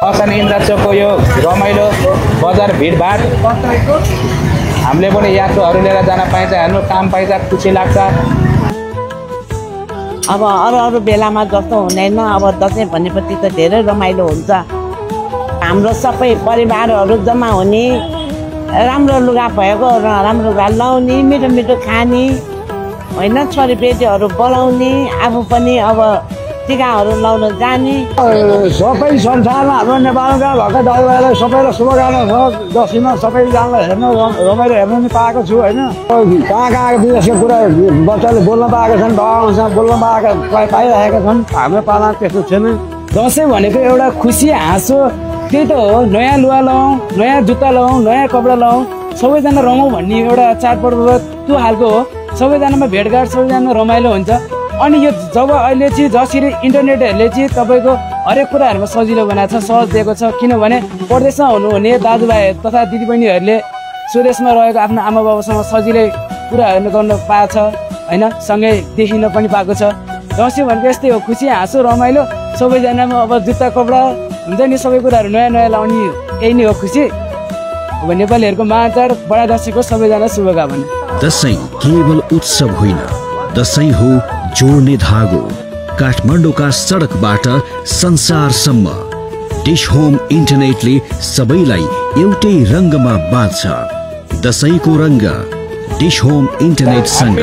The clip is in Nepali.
असन इन्द्रचोकको यो रमाइलो बजार भिडभाड हामीले पनि यात्रुहरू लिएर जान पाइन्छ, हाम्रो काम पाइन्छ, खुसी लाग्छ। अब अरू बेलामा जस्तो हुँदैन। अब दसैँ भनेपछि त धेरै रमाइलो हुन्छ। हाम्रो सबै परिवारहरू जम्मा हुने, राम्रो लुगा भएको राम्रो लुगा लाउने, मिठो मिठो खाने होइन, छोरीबेटीहरू बोलाउने, आफू पनि अब टिकाहरू लाउन जाने। सबै संसारमा हाम्रो नेपालका भएका दाजुभाइलाई सबैलाई शुभकामना छ। दसैँमा सबैजनालाई हेर्न रमाइलो हेर्न पनि पाएको छु होइन। कहाँ कहाँ विदेशको कुरा बच्चाले बोल्न पाएका छन्, बाबाआमासँग बोल्न पाइरहेका छन्। हाम्रो पालामा त्यस्तो छैन। दसैँ भनेको एउटा खुसी हाँसो, त्यही त हो। नयाँ लुगा लगाउँ, नयाँ जुत्ता लगाउँ, नयाँ कपडा लगाउँ, सबैजना रमाउँ भन्ने एउटा चाडपर्व त्यो खालको हो। सबैजनामा भेटघाट, सबैजना रमाइलो हुन्छ। अनि यो जब अहिले चाहिँ जसरी इन्टरनेटहरूले चाहिँ तपाईँको हरेक कुराहरूमा सजिलो बनाएको छ, सहज दिएको छ। किनभने परदेशमा हुनुहुने दाजुभाइ तथा दिदीबहिनीहरूले स्वदेशमा रहेको आफ्नो आमा बाबासँग सजिलै कुराहरू गर्न पाएको छ होइन, सँगै देखिन पनि पाएको छ। दसैँ भनेको यस्तै हो, खुसी हाँसो रमाइलो। सबैजनामा अब जुत्ता कपडा हुन्छ नि, सबै कुराहरू नयाँ नयाँ लाउने, यही नै हो खुसी। अब नेपालीहरूको महाचाड बडा दसैँको सबैजना शुभकामना। दसैँ केवल उत्सव होइन, दसैँ हो जोड्ने धागो। काठमाडौँका सडकबाट संसारसम्म डिश होम इन्टरनेटले सबैलाई एउटै रङ्गमा बाँध्छ। दसैँको रङ्ग डिश होम इन्टरनेटसँग।